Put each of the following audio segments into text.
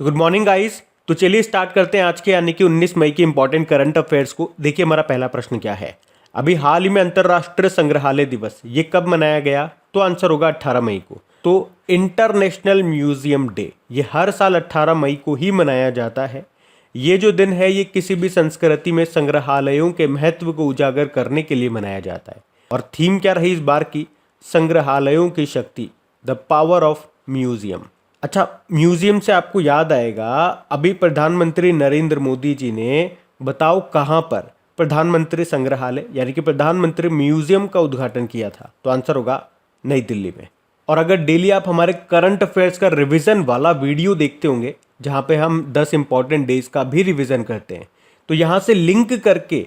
तो good morning guys. तो चलिए स्टार्ट करते हैं आज के यानी कि 19 मई के इंपॉर्टेंट करंट अफेयर्स को। देखिए हमारा पहला प्रश्न क्या है। अभी हाल ही में अंतर्राष्ट्रीय संग्रहालय दिवस ये कब मनाया गया? तो आंसर होगा 18 मई को। तो इंटरनेशनल म्यूजियम डे ये हर साल 18 मई को ही मनाया जाता है। ये जो दिन है ये किसी भी संस्कृति में संग्रहालयों के महत्व को उजागर करने के लिए मनाया जाता है। और थीम क्या रही इस बार की? संग्रहालयों की शक्ति, द पावर ऑफ म्यूजियम। अच्छा, म्यूजियम से आपको याद आएगा अभी प्रधानमंत्री नरेंद्र मोदी जी ने बताओ कहाँ पर प्रधानमंत्री संग्रहालय यानी कि प्रधानमंत्री म्यूजियम का उद्घाटन किया था? तो आंसर होगा नई दिल्ली में। और अगर डेली आप हमारे करंट अफेयर्स का रिवीजन वाला वीडियो देखते होंगे जहाँ पे हम 10 इंपॉर्टेंट डेज का भी रिवीजन करते हैं, तो यहाँ से लिंक करके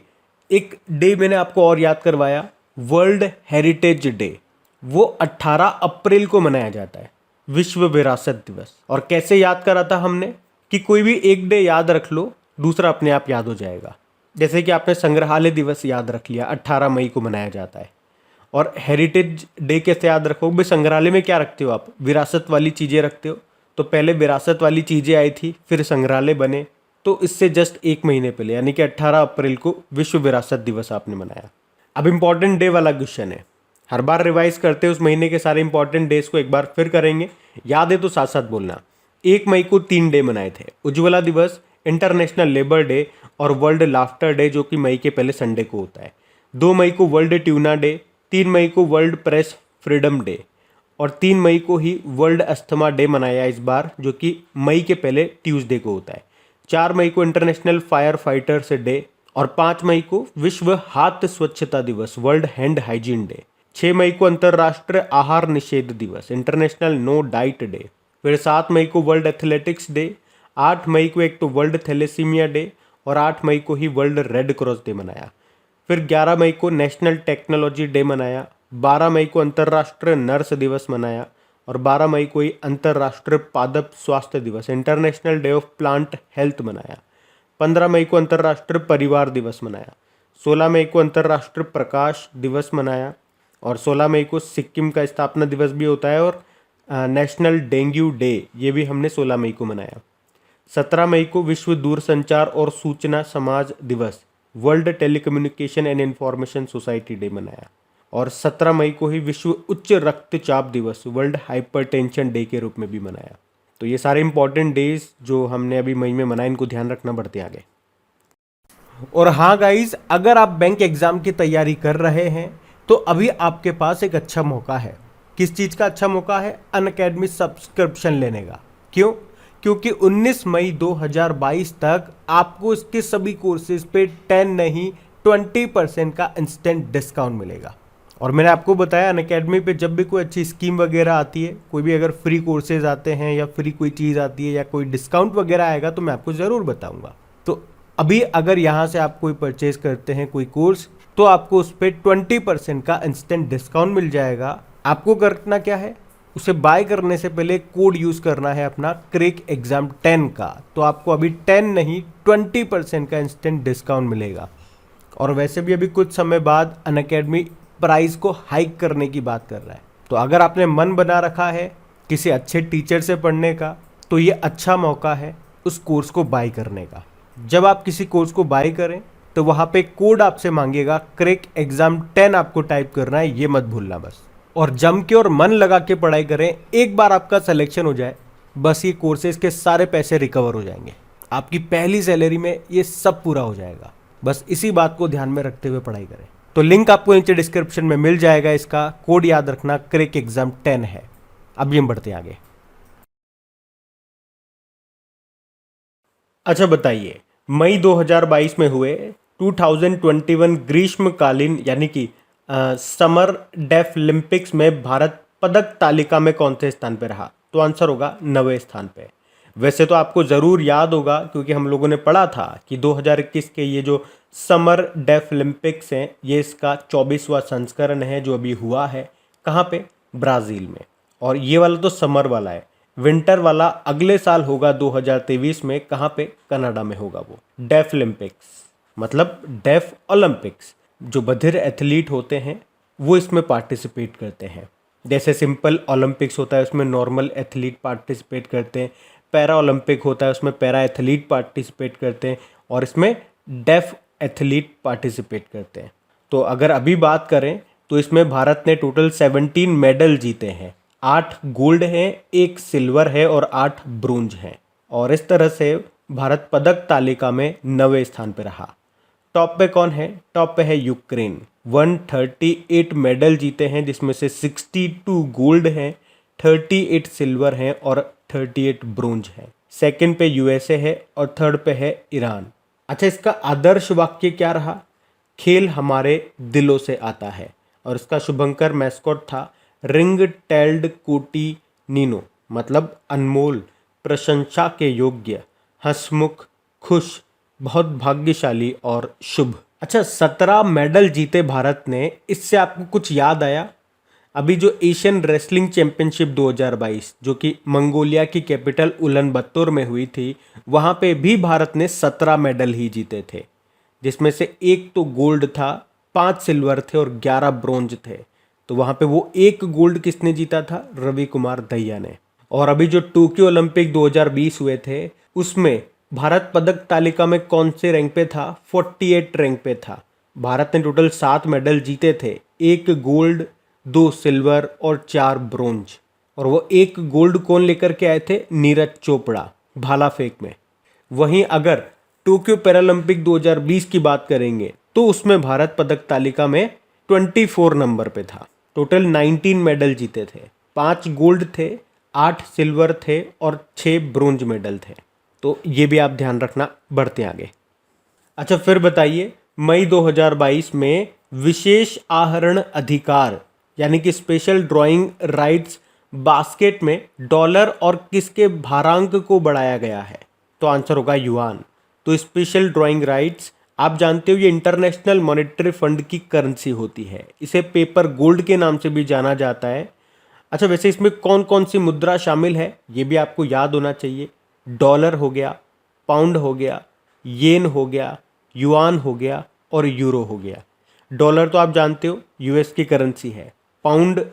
एक डे मैंने आपको और याद करवाया, वर्ल्ड हेरिटेज डे। वो 18 अप्रैल को मनाया जाता है, विश्व विरासत दिवस। और कैसे याद करा था हमने कि कोई भी एक डे याद रख लो, दूसरा अपने आप याद हो जाएगा। जैसे कि आपने संग्रहालय दिवस याद रख लिया, 18 मई को मनाया जाता है। और हेरिटेज डे कैसे याद रखोगे? भाई संग्रहालय में क्या रखते हो आप? विरासत वाली चीज़ें रखते हो। तो पहले विरासत वाली चीज़ें आई थी, फिर संग्रहालय बने। तो इससे जस्ट एक महीने पहले यानी कि 18 अप्रैल को विश्व विरासत दिवस आपने मनाया। अब इम्पॉर्टेंट डे वाला क्वेश्चन है, हर बार रिवाइज करते हैं उस महीने के सारे इंपॉर्टेंट डेज को, एक बार फिर करेंगे। याद है तो साथ साथ बोलना। 1 मई को 3 डे मनाए थे, उज्ज्वला दिवस, इंटरनेशनल लेबर डे और वर्ल्ड लाफ्टर डे जो कि मई के पहले संडे को होता है। 2 मई को वर्ल्ड ट्यूना डे, 3 मई को वर्ल्ड प्रेस फ्रीडम डे और 3 मई को ही वर्ल्ड अस्थमा डे मनाया इस बार, जो कि मई के पहले ट्यूसडे को होता है। 4 मई को इंटरनेशनल फायर फाइटर्स डे और 5 मई को विश्व हाथ स्वच्छता दिवस, वर्ल्ड हैंड हाइजीन डे। 6 मई को अंतर्राष्ट्रीय आहार निषेध दिवस, इंटरनेशनल नो डाइट डे। फिर 7 मई को वर्ल्ड एथलेटिक्स डे, 8 मई को एक तो वर्ल्ड थैलेसीमिया डे और 8 मई को ही वर्ल्ड रेड क्रॉस डे मनाया। फिर 11 मई को नेशनल टेक्नोलॉजी डे मनाया, 12 मई को अंतर्राष्ट्रीय नर्स दिवस मनाया और 12 मई को ही अंतर्राष्ट्रीय पादप स्वास्थ्य दिवस, international day of plant health मनाया। 15 मई को अंतर्राष्ट्रीय परिवार दिवस मनाया। 16 मई को अंतर्राष्ट्रीय प्रकाश दिवस मनाया और 16 मई को सिक्किम का स्थापना दिवस भी होता है और नेशनल डेंगू डे ये भी हमने 16 मई को मनाया। 17 मई को विश्व दूरसंचार और सूचना समाज दिवस, world telecommunication and information society day मनाया और 17 मई को ही विश्व उच्च रक्तचाप दिवस, वर्ल्ड हाइपरटेंशन डे के रूप में भी मनाया। तो ये सारे इंपॉर्टेंट डेज जो हमने अभी मई में मनाए, इनको ध्यान रखना बढ़ते आगे। और हाँ गाइज, अगर आप बैंक एग्जाम की तैयारी कर रहे हैं तो अभी आपके पास एक अच्छा मौका है। किस चीज़ का अच्छा मौका है? अनअकैडमी सब्सक्रिप्शन लेने का। क्यों? क्योंकि 19 मई 2022 तक आपको इसके सभी कोर्सेज पे 10 नहीं 20% का इंस्टेंट डिस्काउंट मिलेगा। और मैंने आपको बताया अनअकैडमी पे जब भी कोई अच्छी स्कीम वगैरह आती है, कोई भी अगर फ्री कोर्सेज आते हैं या फ्री कोई चीज़ आती है या कोई डिस्काउंट वगैरह आएगा तो मैं आपको ज़रूर बताऊँगा। तो अभी अगर यहाँ से आप कोई परचेज करते हैं कोई कोर्स, तो आपको उस पर 20% का इंस्टेंट डिस्काउंट मिल जाएगा। आपको करना क्या है? उसे बाय करने से पहले कोड यूज़ करना है अपना क्रैक एग्जाम 10 का। तो आपको अभी 10 नहीं 20% का इंस्टेंट डिस्काउंट मिलेगा। और वैसे भी अभी कुछ समय बाद अनअकैडमी प्राइस को हाइक करने की बात कर रहा है। तो अगर आपने मन बना रखा है किसी अच्छे टीचर से पढ़ने का, तो ये अच्छा मौका है उस कोर्स को बाय करने का। जब आप किसी कोर्स को बाय करें तो वहाँ पे कोड आपसे मांगेगा क्रैक एग्जाम 10 आपको टाइप करना है, ये मत भूलना बस। और जम के और मन लगा के पढ़ाई करें। एक बार आपका सिलेक्शन हो जाए, बस ये कोर्सेज के सारे पैसे रिकवर हो जाएंगे। आपकी पहली सैलरी में ये सब पूरा हो जाएगा। बस इसी बात को ध्यान में रखते हुए पढ़ाई करें। तो लिंक आपको नीचे डिस्क्रिप्शन में मिल जाएगा, इसका कोड याद रखना क्रैक एग्जाम 10 है। अब हम बढ़ते हैं आगे। अच्छा बताइए, मई 2022 में हुए 2021 ग्रीष्मकालीन यानी कि समर डेफ ओलंपिक्स में भारत पदक तालिका में कौन से स्थान पे रहा? तो आंसर होगा 9वें स्थान पे। वैसे तो आपको ज़रूर याद होगा क्योंकि हम लोगों ने पढ़ा था कि 2021 के ये जो समर डेफ ओलंपिक्स हैं ये इसका 24वां संस्करण है जो अभी हुआ है। कहाँ पे? ब्राज़ील में। और ये वाला तो समर वाला है। विंटर वाला अगले साल होगा 2023 में। कहाँ पे? कनाडा में होगा वो। डेफ ओलंपिक्स मतलब डेफ ओलंपिक्स। जो बधिर एथलीट होते हैं वो इसमें पार्टिसिपेट करते हैं। जैसे सिंपल ओलंपिक्स होता है उसमें नॉर्मल एथलीट पार्टिसिपेट करते हैं, पैरा ओलंपिक होता है उसमें पैरा एथलीट पार्टिसिपेट करते हैं और इसमें डेफ एथलीट पार्टिसिपेट करते हैं। तो अगर अभी बात करें तो इसमें भारत ने टोटल 17 मेडल जीते हैं, 8 गोल्ड हैं, 1 सिल्वर है और 8 ब्रोंज हैं। और इस तरह से भारत पदक तालिका में 9वें स्थान पर रहा। टॉप पे कौन है? टॉप पे है यूक्रेन, 138 मेडल जीते हैं जिसमें से 62 गोल्ड हैं, 38 सिल्वर हैं और 38 ब्रोंज हैं। सेकंड पे यूएसए है और थर्ड पे है ईरान। अच्छा, इसका आदर्श वाक्य क्या रहा? खेल हमारे दिलों से आता है। और इसका शुभंकर मैस्कॉट था रिंग टेल्ड कोटी नीनो, मतलब अनमोल, प्रशंसा के योग्य, हंसमुख, खुश, बहुत भाग्यशाली और शुभ। अच्छा, 17 मेडल जीते भारत ने। इससे आपको कुछ याद आया? अभी जो एशियन रेसलिंग चैंपियनशिप 2022 जो कि मंगोलिया की कैपिटल उलानबत्तोर में हुई थी, वहाँ पे भी भारत ने 17 मेडल ही जीते थे, जिसमें से 1 तो गोल्ड था, 5 सिल्वर थे और 11 ब्रोंज थे। तो वहाँ पे वो 1 गोल्ड किसने जीता था? रवि कुमार दहिया ने। और अभी जो टोक्यो ओलंपिक 2020 हुए थे उसमें भारत पदक तालिका में कौन से रैंक पे था? 48 रैंक पे था। भारत ने टोटल 7 मेडल जीते थे, 1 गोल्ड, 2 सिल्वर और 4 ब्रोंज। और वो 1 गोल्ड कौन लेकर के आए थे? नीरज चोपड़ा, भाला फेंक में। वहीं अगर टोक्यो पैरालंपिक 2020 की बात करेंगे तो उसमें भारत पदक तालिका में 24 नंबर पे था। टोटल 19 मेडल जीते थे, 5 गोल्ड थे, 8 सिल्वर थे और 6 ब्रोंज मेडल थे। तो ये भी आप ध्यान रखना। बढ़ते आगे। अच्छा, फिर बताइए, मई 2022 में विशेष आहरण अधिकार यानी कि स्पेशल ड्राइंग राइट्स बास्केट में डॉलर और किसके भारांक को बढ़ाया गया है? तो आंसर होगा युआन। तो स्पेशल ड्राइंग राइट्स आप जानते हो ये इंटरनेशनल मॉनेटरी फंड की करेंसी होती है। इसे पेपर गोल्ड के नाम से भी जाना जाता है। अच्छा, वैसे इसमें कौन कौन सी मुद्रा शामिल है ये भी आपको याद होना चाहिए। डॉलर हो गया, पाउंड हो गया, येन हो गया, युआन हो गया और यूरो हो गया। डॉलर तो आप जानते हो यूएस की करेंसी है, पाउंड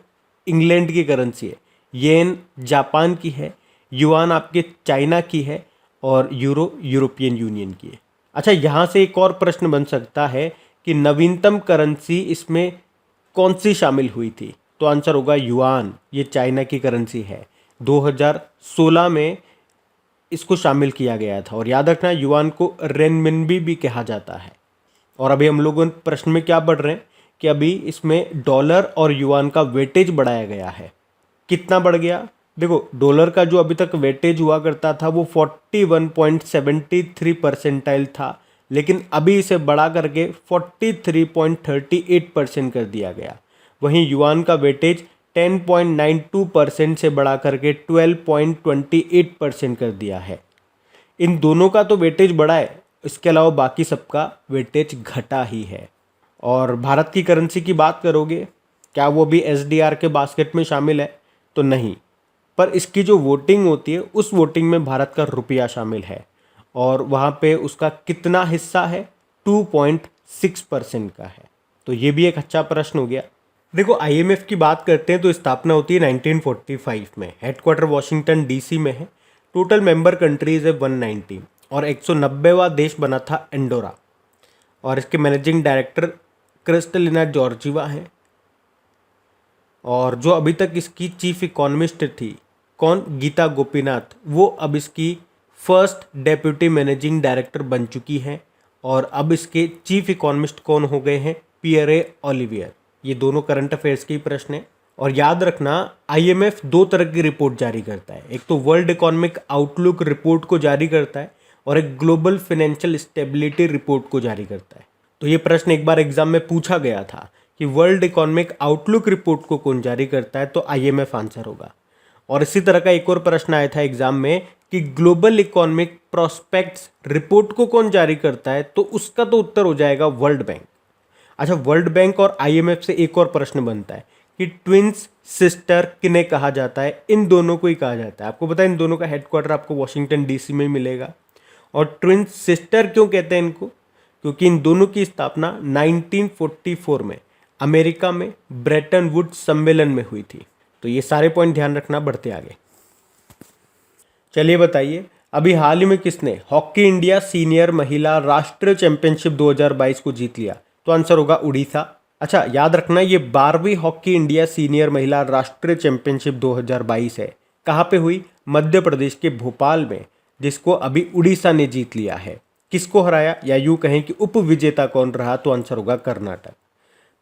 इंग्लैंड की करेंसी है, येन जापान की है, युआन आपके चाइना की है और यूरो यूरोपियन यूनियन की है। अच्छा, यहाँ से एक और प्रश्न बन सकता है कि नवीनतम करेंसी इसमें कौन सी शामिल हुई थी? तो आंसर होगा युआन। ये चाइना की करेंसी है, 2016 में इसको शामिल किया गया था। और याद रखना, युआन को रेनमिनबी भी कहा जाता है। और अभी हम लोगों प्रश्न में क्या पढ़ रहे हैं कि अभी इसमें डॉलर और युआन का वेटेज बढ़ाया गया है। कितना बढ़ गया? देखो, डॉलर का जो अभी तक वेटेज हुआ करता था वो 41.73 परसेंटाइल था, लेकिन अभी इसे बढ़ा करके 43.38% कर दिया गया। वहीं युआन का वेटेज 10.92% से बढ़ा करके 12.28% कर दिया है। इन दोनों का तो वेटेज बढ़ा है, इसके अलावा बाकी सबका वेटेज घटा ही है। और भारत की करेंसी की बात करोगे, क्या वो भी एसडीआर के बास्केट में शामिल है? तो नहीं, पर इसकी जो वोटिंग होती है उस वोटिंग में भारत का रुपया शामिल है और वहाँ पे उसका कितना हिस्सा है? 2.6% का है। तो ये भी एक अच्छा प्रश्न हो गया। देखो, आईएमएफ की बात करते हैं तो स्थापना होती है 1945 में। हेडक्वार्टर वॉशिंगटन डीसी में है। टोटल मेंबर कंट्रीज है 190 और 190वां देश बना था एंडोरा। और इसके मैनेजिंग डायरेक्टर क्रिस्टलिना जॉर्जीवा हैं। और जो अभी तक इसकी चीफ इकोनॉमिस्ट थी, कौन? गीता गोपीनाथ, वो अब इसकी फर्स्ट डेप्यूटी मैनेजिंग डायरेक्टर बन चुकी हैं। और अब इसके चीफ इकोनॉमिस्ट कौन हो गए हैं? Pierre Olivier. ये दोनों करंट अफेयर्स के ही प्रश्न हैं। और याद रखना, आईएमएफ 2 तरह की रिपोर्ट जारी करता है। एक तो वर्ल्ड इकोनॉमिक आउटलुक रिपोर्ट को जारी करता है और एक ग्लोबल फाइनेंशियल स्टेबिलिटी रिपोर्ट को जारी करता है। तो ये प्रश्न एक बार एग्जाम में पूछा गया था कि वर्ल्ड इकोनॉमिक आउटलुक रिपोर्ट को कौन जारी करता है? तो आईएमएफ आंसर होगा। और इसी तरह का एक और प्रश्न आया था एग्जाम में कि ग्लोबल इकोनॉमिक प्रोस्पेक्ट्स रिपोर्ट को कौन जारी करता है? तो उसका तो उत्तर हो जाएगा वर्ल्ड बैंक। अच्छा, वर्ल्ड बैंक और आईएमएफ से एक और प्रश्न बनता है कि ट्विंस सिस्टर किन्हें कहा जाता है? इन दोनों को ही कहा जाता है। आपको पता है इन दोनों का हेडक्वार्टर आपको वॉशिंगटन डीसी में मिलेगा। और ट्विंस सिस्टर क्यों कहते हैं इनको? क्योंकि इन दोनों की स्थापना 1944 में अमेरिका में ब्रेटन वुड्स सम्मेलन में हुई थी। तो ये सारे पॉइंट ध्यान रखना। बढ़ते आगे। चलिए बताइए, अभी हाल ही में किसने हॉकी इंडिया सीनियर महिला राष्ट्रीय चैंपियनशिप 2022 को जीत लिया? तो आंसर होगा उड़ीसा। अच्छा, याद रखना ये 12वीं हॉकी इंडिया सीनियर महिला राष्ट्रीय चैंपियनशिप 2022 है। कहाँ पे हुई? मध्य प्रदेश के भोपाल में, जिसको अभी उड़ीसा ने जीत लिया है। किसको हराया, या यूं कहें कि उप विजेता कौन रहा? तो आंसर होगा कर्नाटक।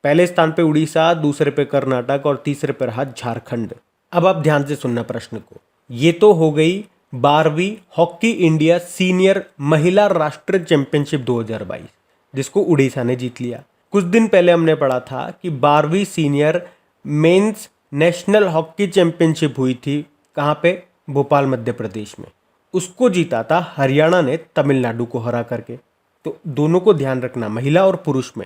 पहले स्थान पे उड़ीसा, दूसरे पे कर्नाटक और तीसरे पे रहा झारखंड। अब आप ध्यान से सुनना प्रश्न को। ये तो हो गई 12वीं हॉकी इंडिया सीनियर महिला राष्ट्रीय चैंपियनशिप 2022, जिसको उड़ीसा ने जीत लिया। कुछ दिन पहले हमने पढ़ा था कि 12वीं senior mains national hockey championship हुई थी। कहाँ पे? भोपाल मध्य प्रदेश में। उसको जीता था हरियाणा ने तमिलनाडु को हरा करके। तो दोनों को ध्यान रखना, महिला और पुरुष में।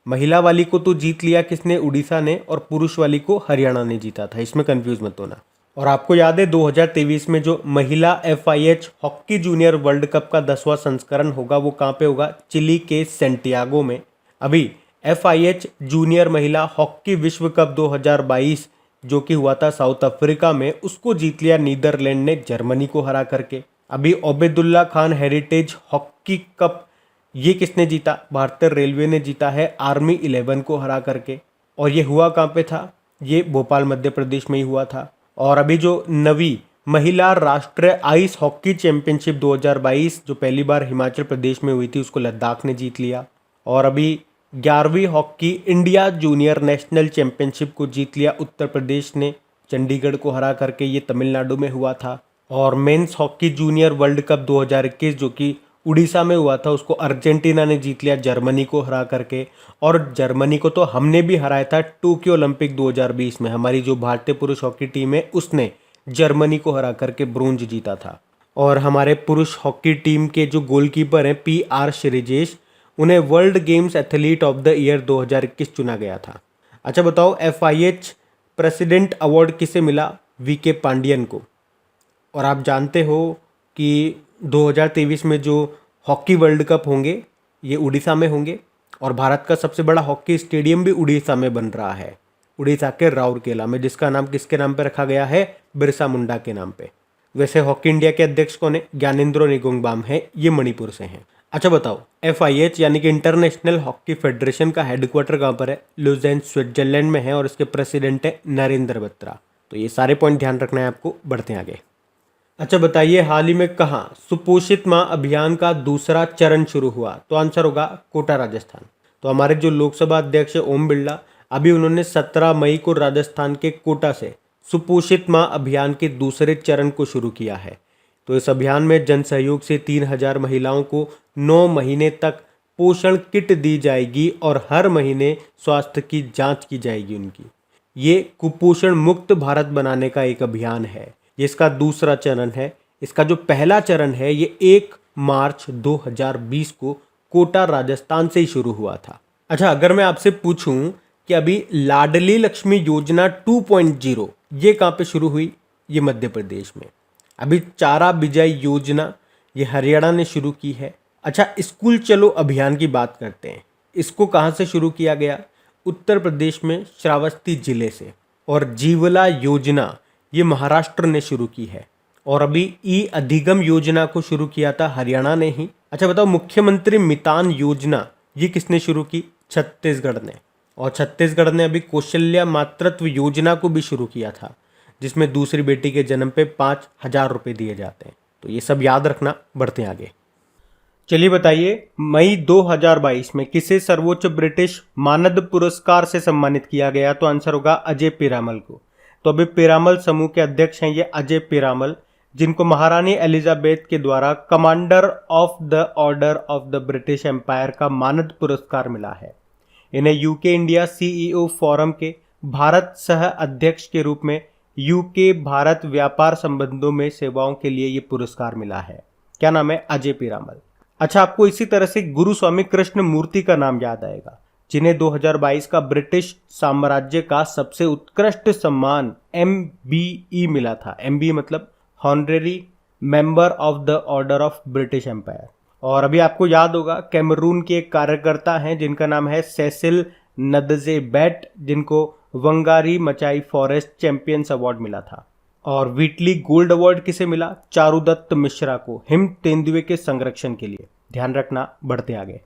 महिला वाली को तो जीत लिया किसने? उड़ीसा ने, और पुरुष वाली को हरियाणा ने जीता था। इसमें कंफ्यूज मत होना। और आपको याद है 2023 में जो महिला FIH hockey junior world cup का 10वां संस्करण होगा, वो कहाँ पे होगा? चिली के सेंटियागो में। अभी FIH जूनियर महिला हॉकी विश्व कप 2022 जो कि हुआ था साउथ अफ्रीका में, उसको जीत लिया नीदरलैंड ने जर्मनी को हरा करके। अभी Obaidullah Khan heritage hockey cup, ये किसने जीता? भारतीय रेलवे ने जीता है आर्मी 11 को हरा करके। और ये हुआ कहाँ पे था? ये भोपाल मध्य प्रदेश में ही हुआ था। और अभी जो नवी महिला राष्ट्रीय आइस हॉकी चैंपियनशिप 2022 जो पहली बार हिमाचल प्रदेश में हुई थी, उसको लद्दाख ने जीत लिया। और अभी 11वीं hockey India junior national championship को जीत लिया उत्तर प्रदेश ने चंडीगढ़ को हरा करके। ये तमिलनाडु में हुआ था। और men's hockey junior world cup 2021 जो कि उड़ीसा में हुआ था, उसको अर्जेंटीना ने जीत लिया जर्मनी को हरा करके। और जर्मनी को तो हमने भी हराया था टोक्यो ओलंपिक 2020 में। हमारी जो भारतीय पुरुष हॉकी टीम है उसने जर्मनी को हरा करके ब्रोंज जीता था। और हमारे पुरुष हॉकी टीम के जो गोलकीपर हैं PR श्रीजेश, उन्हें world games athlete of the year 2021 चुना गया था। अच्छा बताओ, FIH प्रेसिडेंट अवार्ड किसे मिला? VK पांडियन को। और आप जानते हो कि 2023 में जो हॉकी वर्ल्ड कप होंगे ये उड़ीसा में होंगे। और भारत का सबसे बड़ा हॉकी स्टेडियम भी उड़ीसा में बन रहा है, उड़ीसा के राउरकेला में, जिसका नाम किसके नाम पे रखा गया है? बिरसा मुंडा के नाम पे। वैसे हॉकी इंडिया के अध्यक्ष कौन है? ज्ञानेंद्रो निगोंगबाम है, ये मणिपुर से हैं। अच्छा बताओ, FIH यानी कि इंटरनेशनल हॉकी फेडरेशन का हेडक्वार्टर कहाँ पर है? लुज़ेन स्विट्जरलैंड में है, और इसके प्रेसिडेंट है नरेंद्र बत्रा। तो ये सारे पॉइंट ध्यान रखना है आपको। बढ़ते हैं आगे। अच्छा बताइए, हाल ही में कहाँ सुपोषित माँ अभियान का दूसरा चरण शुरू हुआ? तो आंसर होगा कोटा राजस्थान। तो हमारे जो लोकसभा अध्यक्ष है ओम बिरला, अभी उन्होंने 17 मई को राजस्थान के कोटा से सुपोषित माँ अभियान के दूसरे चरण को शुरू किया है। तो इस अभियान में जन सहयोग से 3000 महिलाओं को 9 महीने तक पोषण किट दी जाएगी और हर महीने स्वास्थ्य की जांच की जाएगी उनकी। ये कुपोषण मुक्त भारत बनाने का एक अभियान है। ये इसका दूसरा चरण है। इसका जो पहला चरण है ये 1 मार्च 2020 को कोटा राजस्थान से ही शुरू हुआ था। अच्छा, अगर मैं आपसे पूछूं कि अभी लाडली लक्ष्मी योजना 2.0 ये कहाँ पे शुरू हुई? ये मध्य प्रदेश में। अभी चारा बिजाई योजना ये हरियाणा ने शुरू की है। अच्छा, स्कूल चलो अभियान की बात करते हैं। इसको कहाँ से शुरू किया गया? उत्तर प्रदेश में श्रावस्ती जिले से। और जीवला योजना ये महाराष्ट्र ने शुरू की है। और अभी अधिगम योजना को शुरू किया था हरियाणा ने ही। अच्छा बताओ, मुख्यमंत्री मितान योजना ये किसने शुरू की? छत्तीसगढ़ ने। और छत्तीसगढ़ ने अभी कौशल्या मातृत्व योजना को भी शुरू किया था, जिसमें दूसरी बेटी के जन्म पे 5,000 रुपये दिए जाते हैं। तो ये सब याद रखना। बढ़ते हैं आगे। चलिए बताइए, मई 2022 में किसे सर्वोच्च ब्रिटिश मानद पुरस्कार से सम्मानित किया गया? तो आंसर होगा अजय पीरामल को। तो अभी पीरामल समूह के अध्यक्ष हैं ये अजय पीरामल, जिनको महारानी एलिजाबेथ के द्वारा Commander of the order of the British Empire का मानद पुरस्कार मिला है। इन्हें यूके इंडिया CEO फोरम के भारत सह अध्यक्ष के रूप में यूके भारत व्यापार संबंधों में सेवाओं के लिए ये पुरस्कार मिला है। क्या नाम है? अजय पीरामल। अच्छा, आपको इसी तरह से गुरु स्वामी कृष्ण मूर्ति का नाम याद आएगा, जिन्हें 2022 का ब्रिटिश साम्राज्य का सबसे उत्कृष्ट सम्मान MBE मिला था। MBE मतलब honorary member of the order of British Empire. और अभी आपको याद होगा कैमरून के एक कार्यकर्ता हैं जिनका नाम है सेसिल नदजेबेट, जिनको वंगारी मचाई फॉरेस्ट चैंपियंस अवार्ड मिला था। और व्हीटली गोल्ड अवार्ड किसे मिला? चारुदत्त मिश्रा को हिम तेंदुए के संरक्षण के लिए। ध्यान रखना, बढ़ते आगे।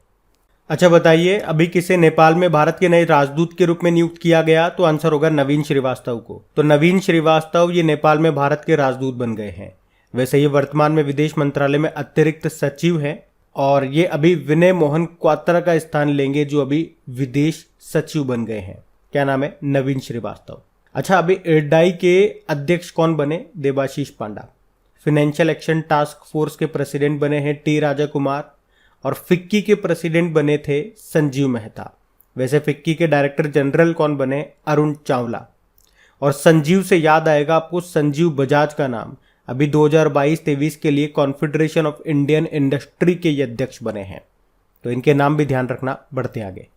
अच्छा बताइए, अभी किसे नेपाल में भारत के नए राजदूत के रूप में नियुक्त किया गया? तो आंसर होगा नवीन श्रीवास्तव को। तो नवीन श्रीवास्तव ये नेपाल में भारत के राजदूत बन गए हैं। वैसे ये वर्तमान में विदेश मंत्रालय में अतिरिक्त सचिव हैं और ये अभी विनय मोहन क्वात्रा का स्थान लेंगे जो अभी विदेश सचिव बन गए हैं। क्या नाम है? नवीन श्रीवास्तव। अच्छा, अभी इरडाई के अध्यक्ष कौन बने? देबाशीष पांडा। फाइनेंशियल एक्शन टास्क फोर्स के प्रेसिडेंट बने हैं टी राजा कुमार और फिक्की के प्रेसिडेंट बने थे संजीव मेहता। वैसे फिक्की के डायरेक्टर जनरल कौन बने? अरुण चावला। और संजीव से याद आएगा आपको संजीव बजाज का नाम, अभी 2022-23 के लिए कॉन्फेडरेशन ऑफ इंडियन इंडस्ट्री के ये अध्यक्ष बने हैं। तो इनके नाम भी ध्यान रखना, बढ़ते आगे।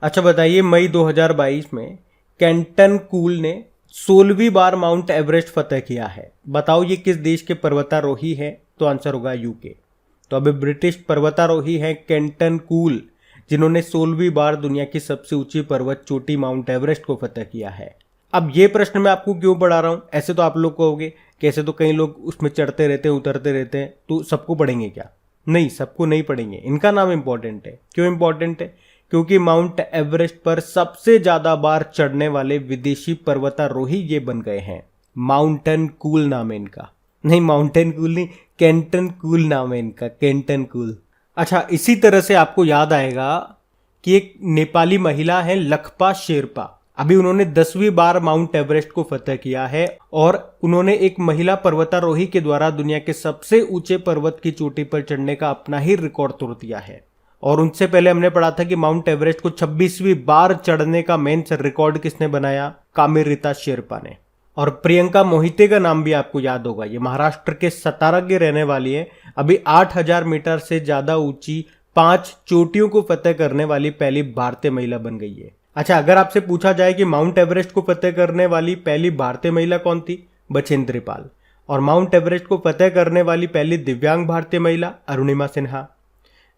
अच्छा बताइए, मई 2022 में केंटन कूल ने 16वीं बार माउंट एवरेस्ट फतेह किया है। बताओ ये किस देश के पर्वतारोही है? तो आंसर होगा यूके। तो अभी ब्रिटिश पर्वतारोही हैं केंटन कूल, जिन्होंने 16वीं बार दुनिया की सबसे ऊंची पर्वत चोटी माउंट एवरेस्ट को फतेह किया है। अब ये प्रश्न मैं आपको क्यों पढ़ा रहा हूं? ऐसे तो आप लोग कहोगे कैसे, तो कई लोग उसमें चढ़ते रहते हैं उतरते रहते हैं, तो सबको पढ़ेंगे क्या? नहीं, सबको नहीं पढ़ेंगे। इनका नाम इंपॉर्टेंट है। क्यों इंपॉर्टेंट है? क्योंकि माउंट एवरेस्ट पर सबसे ज्यादा बार चढ़ने वाले विदेशी पर्वतारोही ये बन गए हैं। माउंटेन कूल नाम है इनका। नहीं, माउंटेन कूल नहीं, केंटन कूल नाम है इनका, केंटन कूल। अच्छा, इसी तरह से आपको याद आएगा कि एक नेपाली महिला है लखपा शेरपा। अभी उन्होंने 10वीं बार माउंट एवरेस्ट को फतेह किया है और उन्होंने एक महिला पर्वतारोही के द्वारा दुनिया के सबसे ऊंचे पर्वत की चोटी पर चढ़ने का अपना ही रिकॉर्ड तोड़ दिया है। और उनसे पहले हमने पढ़ा था कि माउंट एवरेस्ट को 26वीं बार चढ़ने का मेन रिकॉर्ड किसने बनाया? कामेरिता शेरपा ने। और प्रियंका मोहिते का नाम भी आपको याद होगा, ये महाराष्ट्र के सतारा के रहने वाली है। अभी 8000 मीटर से ज्यादा ऊंची 5 चोटियों को फतेह करने वाली पहली भारतीय महिला बन गई है। अच्छा, अगर आपसे पूछा जाए कि माउंट एवरेस्ट को फतेह करने वाली पहली भारतीय महिला कौन थी? बछेंद्री पाल। और माउंट एवरेस्ट को फतेह करने वाली पहली दिव्यांग भारतीय महिला? अरुणिमा सिन्हा।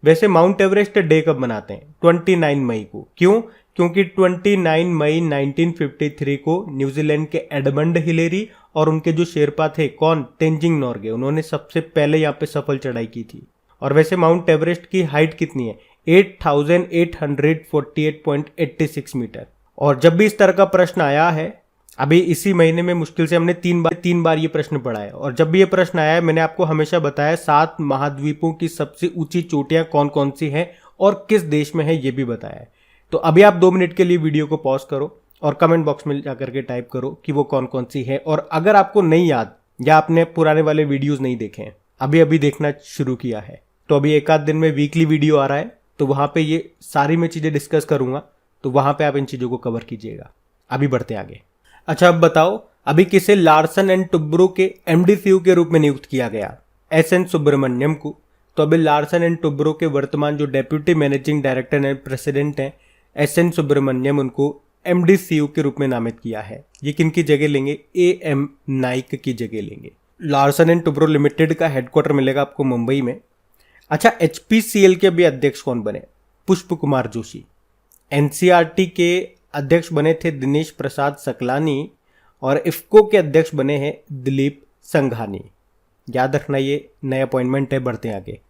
वैसे माउंट एवरेस्ट डे कब मनाते हैं? 29 मई को। क्यों? क्योंकि 29 मई 1953 को न्यूजीलैंड के एडमंड हिलेरी और उनके जो शेरपा थे, कौन? तेंजिंग नोर्गे, उन्होंने सबसे पहले यहाँ पे सफल चढ़ाई की थी। और वैसे माउंट एवरेस्ट की हाइट कितनी है? 8848.86 मीटर। और जब भी इस तरह का प्रश्न आया है, अभी इसी महीने में मुश्किल से हमने तीन बार ये प्रश्न पढ़ा है, और जब भी ये प्रश्न आया है मैंने आपको हमेशा बताया 7 महाद्वीपों की सबसे ऊंची चोटियां कौन कौन सी हैं और किस देश में है ये भी बताया है। तो अभी आप 2 मिनट के लिए वीडियो को पॉज करो और कमेंट बॉक्स में जाकर के टाइप करो कि वो कौन कौन सी है। और अगर आपको नहीं याद या आपने पुराने वाले वीडियोज नहीं देखे हैं, अभी देखना शुरू किया है, तो अभी एक आध दिन में वीकली वीडियो आ रहा है, तो वहां पे ये सारी मैं चीजें डिस्कस करूंगा, तो वहां पे आप इन चीजों को कवर कीजिएगा। अभी बढ़ते आगे। अच्छा, अब बताओ, अभी किसे लार्सन एंड टुब्रो के MD के रूप में नियुक्त किया गया? SN सुब्रमण्यम को। तो अभी लार्सन एंड टुब्रो के वर्तमान जो deputy managing director and president हैं SN सुब्रमण्यम, उनको MD के रूप में नामित किया है। ये किनकी जगह लेंगे? AM नाइक की जगह लेंगे। लार्सन एंड टुब्रो लिमिटेड का हेडक्वार्टर मिलेगा आपको मुंबई में। अच्छा, HPCL के भी अध्यक्ष कौन बने? पुष्प कुमार जोशी। NCERT के अध्यक्ष बने थे दिनेश प्रसाद सकलानी और इफ्को के अध्यक्ष बने हैं दिलीप संघानी। याद रखना, ये नया अपॉइंटमेंट है। बढ़ते आगे।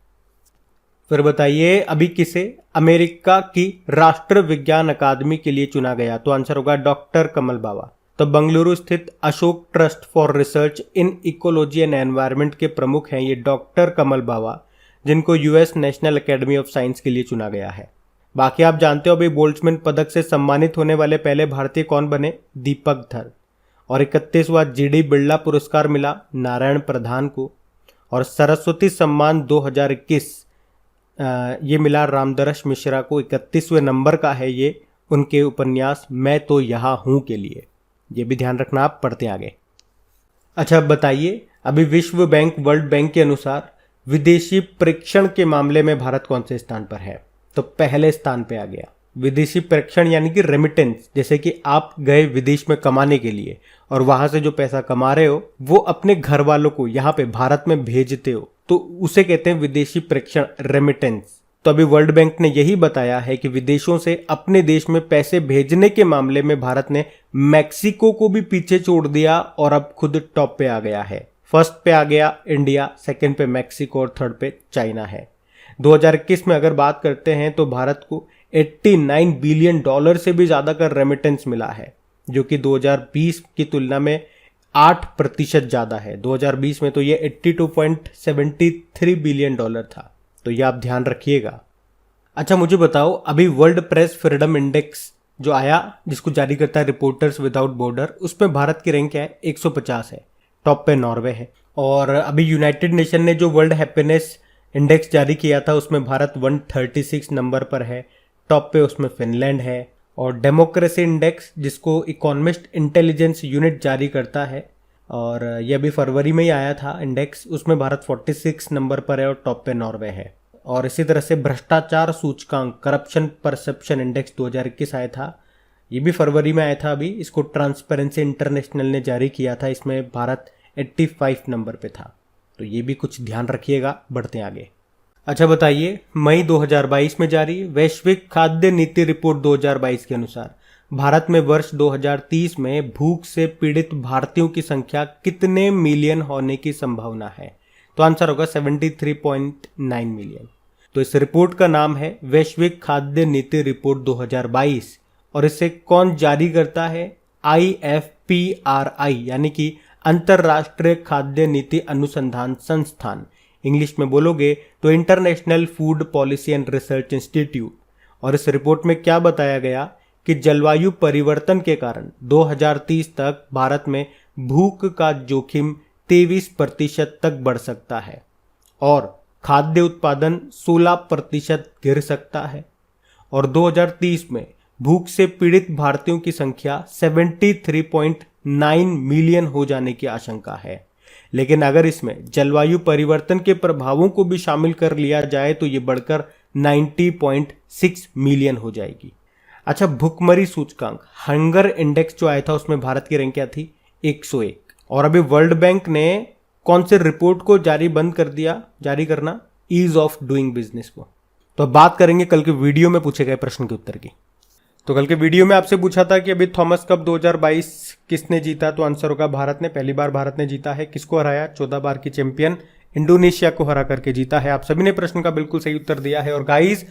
फिर बताइए, अभी किसे अमेरिका की राष्ट्र विज्ञान अकादमी के लिए चुना गया? तो आंसर होगा डॉक्टर कमल बाबा। तो बंगलुरु स्थित Ashok trust for research in ecology and environment के प्रमुख हैं ये डॉक्टर कमल बाबा, जिनको US national academy of science के लिए चुना गया है। बाकी आप जानते हो अभी बोल्ट्जमैन पदक से सम्मानित होने वाले पहले भारतीय कौन बने? दीपक धर। और 31वां GD बिरला पुरस्कार मिला नारायण प्रधान को। और सरस्वती सम्मान 2021 ये मिला रामदरस मिश्रा को। 31वें नंबर का है ये उनके उपन्यास मैं तो यहाँ हूँ के लिए। ये भी ध्यान रखना, आप पढ़ते आगे। अच्छा, अब बताइए, अभी विश्व बैंक वर्ल्ड बैंक के अनुसार विदेशी प्रेक्षण के मामले में भारत कौन से स्थान पर है? तो पहले स्थान पे आ गया। विदेशी प्रेक्षण यानी कि रेमिटेंस, जैसे कि आप गए विदेश में कमाने के लिए और वहां से जो पैसा कमा रहे हो वो अपने घर वालों को यहाँ पे भारत में भेजते हो, तो उसे कहते हैं विदेशी प्रेक्षण, रेमिटेंस। तो अभी वर्ल्ड बैंक ने यही बताया है कि विदेशों से अपने देश में पैसे भेजने के मामले में भारत ने मैक्सिको को भी पीछे छोड़ दिया और अब खुद टॉप पे आ गया है। फर्स्ट पे आ गया इंडिया, सेकंड पे मैक्सिको और थर्ड पे चाइना है। 2021 में अगर बात करते हैं तो भारत को 89 बिलियन डॉलर से भी ज़्यादा का रेमिटेंस मिला है, जो कि 2020 की तुलना में 8% ज़्यादा है। 2020 में तो ये 82.73 बिलियन डॉलर था, तो ये आप ध्यान रखिएगा। अच्छा मुझे बताओ, अभी वर्ल्ड प्रेस फ्रीडम इंडेक्स जो आया, जिसको जारी करता है रिपोर्टर्स विदाउट बॉर्डर, उसमें भारत की रैंक क्या है? 150 है। टॉप पे नॉर्वे है। और अभी यूनाइटेड नेशन ने जो वर्ल्ड हैप्पीनेस इंडेक्स जारी किया था, उसमें भारत 136 नंबर पर है। टॉप पे उसमें फिनलैंड है। और डेमोक्रेसी इंडेक्स, जिसको इकोनॉमिस्ट इंटेलिजेंस यूनिट जारी करता है, और ये अभी फरवरी में ही आया था इंडेक्स, उसमें भारत 46 नंबर पर है और टॉप पे नॉर्वे है। और इसी तरह से भ्रष्टाचार सूचकांक, करप्शन परसेप्शन इंडेक्स 2021 आया था, ये भी फरवरी में आया था अभी। इसको ट्रांसपेरेंसी इंटरनेशनल ने जारी किया था, इसमें भारत 85 नंबर पे था। तो ये भी कुछ ध्यान रखिएगा। बढ़ते हैं आगे। अच्छा बताइए, मई 2022 में जारी वैश्विक खाद्य नीति रिपोर्ट 2022 के अनुसार भारत में वर्ष 2030 में भूख से पीड़ित भारतीयों की संख्या कितने मिलियन होने की संभावना है? तो आंसर होगा 73.9 मिलियन। तो इस रिपोर्ट का नाम है वैश्विक खाद्य नीति रिपोर्ट 2022 और इसे कौन जारी करता है? IFPRI, यानी कि अंतरराष्ट्रीय खाद्य नीति अनुसंधान संस्थान। इंग्लिश में बोलोगे तो international food policy and research institute. और इस रिपोर्ट में क्या बताया गया कि जलवायु परिवर्तन के कारण 2030 तक भारत में भूख का जोखिम 23% तक बढ़ सकता है और खाद्य उत्पादन 16% गिर सकता है। और 2030 में भूख से पीड़ित भारतीयों की संख्या 73.9 मिलियन हो जाने की आशंका है। लेकिन अगर इसमें जलवायु परिवर्तन के प्रभावों को भी शामिल कर लिया जाए तो ये बढ़कर 90.6 मिलियन हो जाएगी। अच्छा, भुखमरी सूचकांक हंगर इंडेक्स जो आया था, उसमें भारत की रैंक क्या थी? 101। और अभी वर्ल्ड बैंक ने कौन से रिपोर्ट को जारी करना? ईज ऑफ डूइंग बिजनेस को। तो अब बात करेंगे कल के वीडियो में पूछे गए प्रश्न के उत्तर की। तो कल के वीडियो में आपसे पूछा था कि अभी थॉमस कप 2022 किसने जीता? तो आंसर होगा भारत ने। पहली बार भारत ने जीता है। किसको हराया? 14 बार की चैंपियन इंडोनेशिया को हरा करके जीता है। आप सभी ने प्रश्न का बिल्कुल सही उत्तर दिया है। और गाइस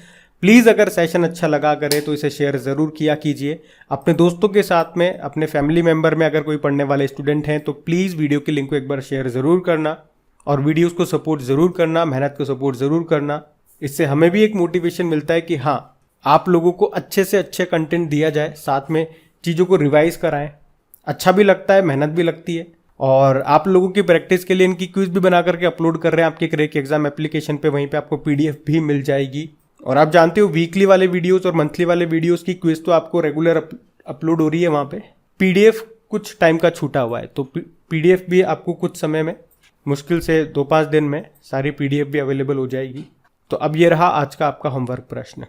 प्लीज, अगर सेशन अच्छा लगा करे तो इसे शेयर जरूर किया कीजिए अपने दोस्तों के साथ में, अपने फैमिली मेंबर में अगर कोई पढ़ने वाले स्टूडेंट हैं तो प्लीज वीडियो के लिंक को एक बार शेयर जरूर करना और वीडियोस को सपोर्ट जरूर करना, मेहनत को सपोर्ट जरूर करना। इससे हमें भी एक मोटिवेशन मिलता है कि हाँ, आप लोगों को अच्छे से अच्छे कंटेंट दिया जाए, साथ में चीज़ों को रिवाइज कराएं। अच्छा भी लगता है, मेहनत भी लगती है। और आप लोगों की प्रैक्टिस के लिए इनकी क्विज भी बना करके अपलोड कर रहे हैं आपके क्रैक एग्जाम एप्लीकेशन पे। वहीं पे आपको PDF भी मिल जाएगी। और आप जानते हो वीकली वाले वीडियोस और मंथली वाले वीडियोस की क्विज तो आपको रेगुलर अपलोड हो रही है वहाँ पे। PDF कुछ टाइम का छूटा हुआ है, तो PDF भी आपको कुछ समय में, मुश्किल से 2-5 दिन में सारी PDF भी अवेलेबल हो जाएगी। तो अब ये रहा आज का आपका होमवर्क प्रश्न।